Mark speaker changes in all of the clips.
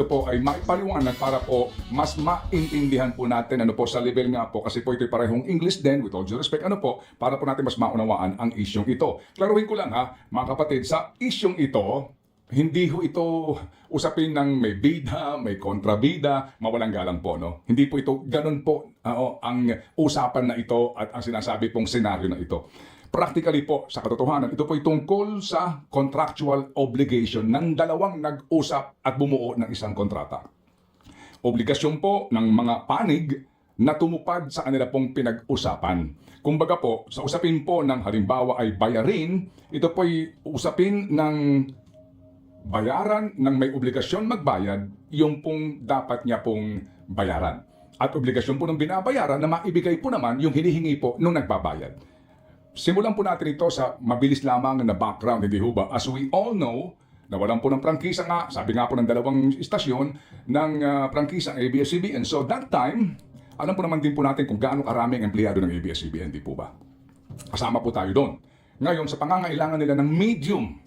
Speaker 1: ito po ay maipaliwanag para po mas maintindihan po natin ano po sa level nga po kasi po ito'y parehong English din with all due respect ano po para po natin mas maunawaan ang isyong ito. Klaruhin ko lang ha mga kapatid sa isyong ito hindi ho ito usapin ng may bida, may kontrabida, mawalang galang po no. Hindi po ito ganun po ang usapan na ito at ang sinasabi pong senaryo na ito. Practically po, sa katotohanan, ito po ay tungkol sa contractual obligation ng dalawang nag-usap at bumuo ng isang kontrata. Obligasyon po ng mga panig na tumupad sa kanila pong pinag-usapan. Kumbaga po, sa usapin po ng halimbawa ay bayarin, ito po ay usapin ng bayaran ng may obligasyon magbayad, yung pong dapat niya pong bayaran. At obligasyon po ng binabayaran na maibigay po naman yung hinihingi po nung nagbabayad. Simulan po natin ito sa mabilis lamang na background, hindi ho ba? As we all know, nawalan po ng prangkisa nga, sabi nga po ng dalawang istasyon ng prangkisa ABS-CBN. So that time, alam po naman din po natin kung gaano karaming empleyado ng ABS-CBN, di po ba? Kasama po tayo doon. Ngayon, sa pangangailangan nila ng medium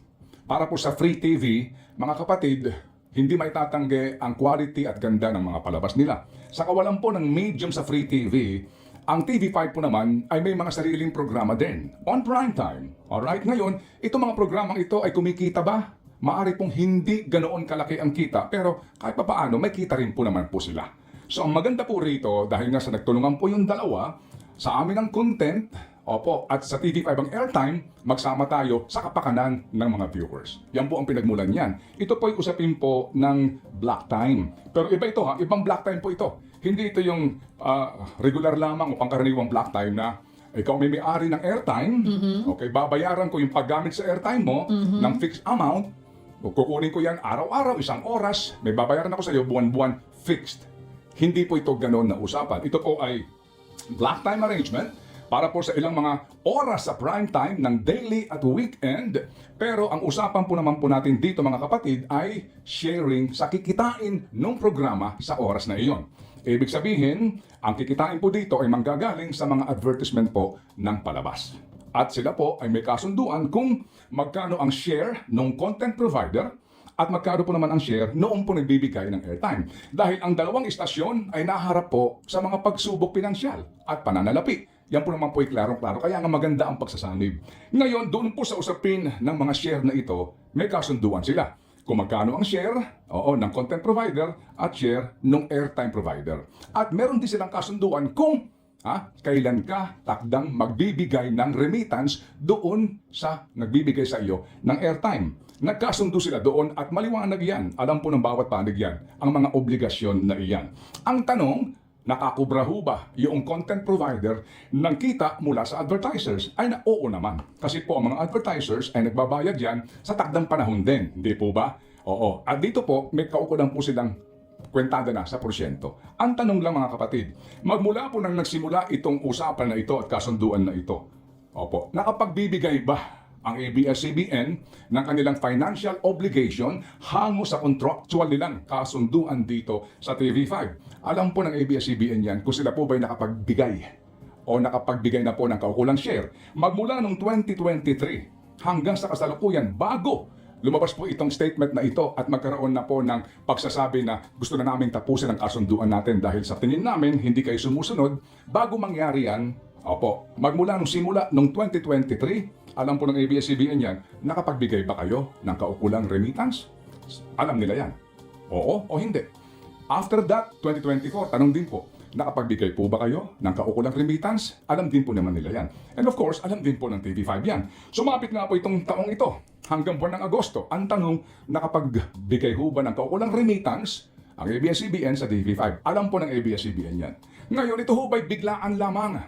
Speaker 1: para po sa free TV, mga kapatid, hindi maitatanggi ang quality at ganda ng mga palabas nila. Sa kawalan po ng medium sa free TV, ang TV5 po naman ay may mga sariling programa din on prime time. Alright, ngayon, itong mga programang ito ay kumikita ba? Maari pong hindi ganoon kalaki ang kita, pero kahit pa paano, may kita rin po naman po sila. So ang maganda po rito, dahil nga sa nagtulungan po yung dalawa, sa amin ang content, opo, at sa TV5 ang airtime, magsama tayo sa kapakanan ng mga viewers. Yan po ang pinagmulan niyan. Ito po ay usapin po ng black time. Pero iba ito ha, ibang black time po ito. Hindi ito yung regular lamang o pangkaraniwang black time na ikaw may-ari ng airtime, okay, babayaran ko yung paggamit sa airtime mo ng fixed amount, kukunin ko yan araw-araw, isang oras, may babayaran ako sa iyo buwan-buwan fixed. Hindi po ito ganoon na usapan. Ito po ay black time arrangement para po sa ilang mga oras sa prime time ng daily at weekend. Pero ang usapan po naman po natin dito mga kapatid ay sharing sa kikitain ng programa sa oras na iyon. Ibig sabihin, ang kikitain po dito ay manggagaling sa mga advertisement po ng palabas. At sila po ay may kasunduan kung magkano ang share ng content provider at magkano po naman ang share noong po nagbibigay ng airtime. Dahil ang dalawang istasyon ay naharap po sa mga pagsubok pinansyal at pananalapi. Yan po naman po ay klarong-klaro, kaya nga maganda ang pagsasanib. Ngayon, doon po sa usapin ng mga share na ito, may kasunduan sila. Kung magkano ang share ng content provider at share ng airtime provider. At meron din silang kasunduan kung kailan ka takdang magbibigay ng remittance doon sa nagbibigay sa iyo ng airtime. Nagkasundo sila doon at maliwanag yan. Alam po ng bawat panig yan, ang mga obligasyon na iyan. Ang tanong, nakakubra ho ba yung content provider ng kita mula sa advertisers? Ay na oo naman. Kasi po ang mga advertisers ay nagbabayad yan sa takdang panahon din. Hindi po ba? Oo. At dito po, may kaukulan po silang kwentada na sa porsyento. Ang tanong lang mga kapatid, magmula po nang nagsimula itong usapan na ito at kasunduan na ito, opo, nakapagbibigay ba ang ABS-CBN ng kanilang financial obligation hango sa contractual nilang kasunduan dito sa TV5? Alam po ng ABS-CBN yan kung sila po ba'y nakapagbigay o nakapagbigay na po ng kaukulang share magmula noong 2023 hanggang sa kasalukuyan bago lumabas po itong statement na ito at magkaroon na po ng pagsasabi na gusto na namin tapusin ang kasunduan natin dahil sa tingin namin hindi kayo sumusunod. Bago mangyari yan, opo, magmula nung simula nung 2023, alam po ng ABS-CBN yan, nakapagbigay ba kayo ng kaukulang remittance? Alam nila yan. Oo o hindi. After that, 2024, tanong din po, nakapagbigay po ba kayo ng kaukulang remittance? Alam din po naman nila yan. And of course, alam din po ng TV5 yan. Sumapit nga po itong taong ito hanggang buwan ng Agosto. Ang tanong, nakapagbigay ho ba ng kaukulang remittance ang ABS-CBN sa TV5? Alam po ng ABS-CBN yan. Ngayon, ito ho ba'y biglaan lamang?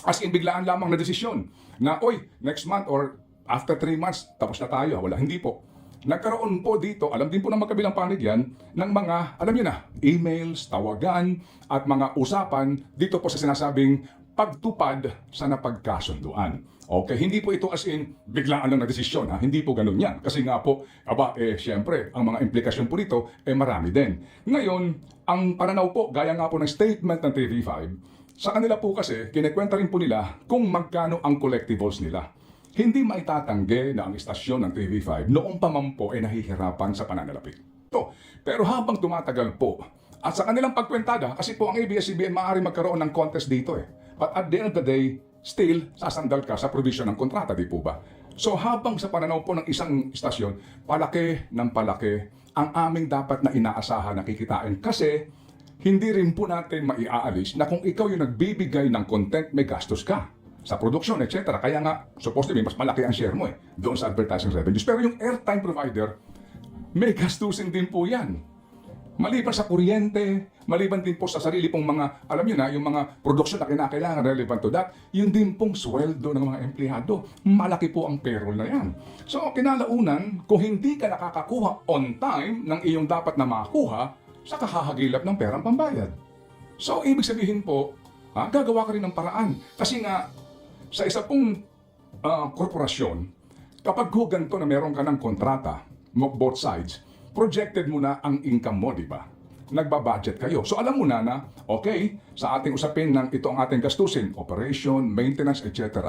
Speaker 1: As in, biglaan lamang na desisyon na, oy, next month or after 3 months, tapos na tayo. Wala, hindi po. Nagkaroon po dito, alam din po ng magkabilang panig yan, ng mga, alam niyo na, emails, tawagan, at mga usapan dito po sa sinasabing pagtupad sa napagkasunduan. Okay, hindi po ito as in biglaan lang na desisyon, ha? Hindi po ganun yan. Kasi nga po, syempre, ang mga implikasyon po dito, marami din. Ngayon, ang pananaw po, gaya nga po ng statement ng TV5, sa kanila po kasi, kinekwenta rin po nila kung magkano ang collectibles nila. Hindi maitatanggi na ang istasyon ng TV5 noong pa man po ay nahihirapan sa pananalapi. produkto. Pero habang tumatagal po, at sa kanilang pagkwentada, kasi po ang ABS-CBN maaari magkaroon ng contest dito eh. But at the end of the day, still, sasandal ka sa provision ng kontrata, di po ba? So habang sa pananaw po ng isang istasyon, palaki ng palaki ang aming dapat na inaasahan na kikitain. Kasi hindi rin po natin maiaalis na kung ikaw yung nagbibigay ng content, may gastos ka sa produksyon, etc. Kaya nga, supposedly, mas malaki ang share mo doon sa advertising revenues. Pero yung airtime provider, may gastusin din po yan. Maliban sa kuryente, maliban din po sa sarili pong mga, alam nyo na, yung mga produksyon na kinakailangan relevant to that, yun din pong sweldo ng mga empleyado. Malaki po ang payroll na yan. So, kinalaunan, kung hindi ka nakakakuha on time ng iyong dapat na makakuha, sa kahahagilap ng perang pambayad. So, ibig sabihin po, gagawa ka rin ng paraan. Kasi nga, sa isa pong korporasyon, kapag ganito na meron ka ng kontrata, both sides, projected mo na ang income mo, di ba? Nagbabudget kayo. So alam mo na, okay, sa ating usapin ng ito ang ating gastusin, operation, maintenance, etc.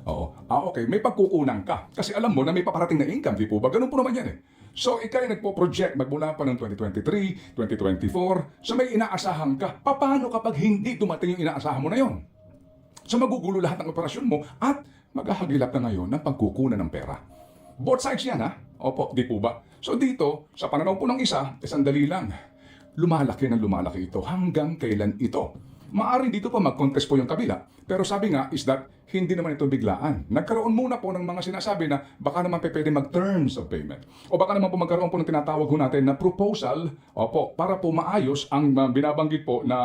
Speaker 1: Oo. Okay, may pagkukunan ka. Kasi alam mo na may paparating na income, di po ba? Ganun po naman yan eh. So ikaw ay nagpo-project magmula pa ng 2023, 2024, so may inaasahan ka. Paano kapag hindi dumating yung inaasahan mo na yon? So magugulo lahat ng operasyon mo at maghahagilap na ngayon ng pagkukunan ng pera. Both sides yan ha? Opo, di po ba? So dito, sa pananaw po ng isa, sandali lang. Lumalaki ito hanggang kailan ito. Maaring dito pa mag-contest po yung kabila. Pero sabi nga is that hindi naman ito biglaan. Nagkaroon muna po ng mga sinasabi na baka naman pwede mag-terms of payment. O baka naman po magkaroon po ng tinatawag po natin na proposal, opo, para po maayos ang binabanggit po na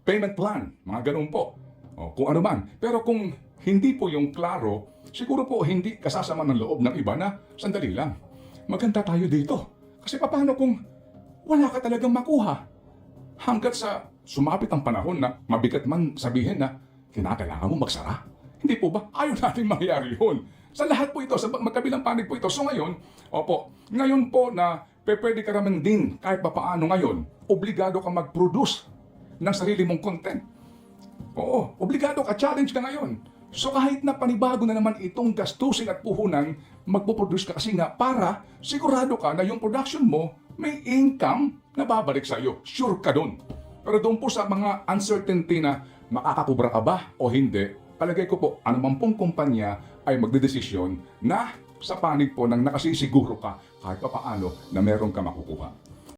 Speaker 1: payment plan. Mga ganun po. O, kung ano man. Pero kung hindi po yung klaro, siguro po hindi kasasama ng loob ng iba na sandali lang. Maganda tayo dito. Kasi paano kung wala ka talagang makuha? Hanggat sa sumapit ang panahon na mabigat man sabihin na kinakailangan mo magsara. Hindi po ba? Ayaw natin mangyari yun. Sa lahat po ito, sa magkabilang panig po ito. So ngayon, ngayon po na pwede ka naman din kahit papaano ngayon, obligado ka mag-produce ng sarili mong content. Oo, obligado ka, challenge ka ngayon. So kahit na panibago na naman itong gastusin at puhunan, magpo-produce ka kasi nga para sigurado ka na yung production mo may income na babalik sa iyo. Sure ka doon. Pero doon po sa mga uncertainty na makakakubra ka ba o hindi, palagay ko po, anumang pong kumpanya ay magdedesisyon na sa panig po ng nakasisiguro ka kahit pa paano na meron ka makukuha.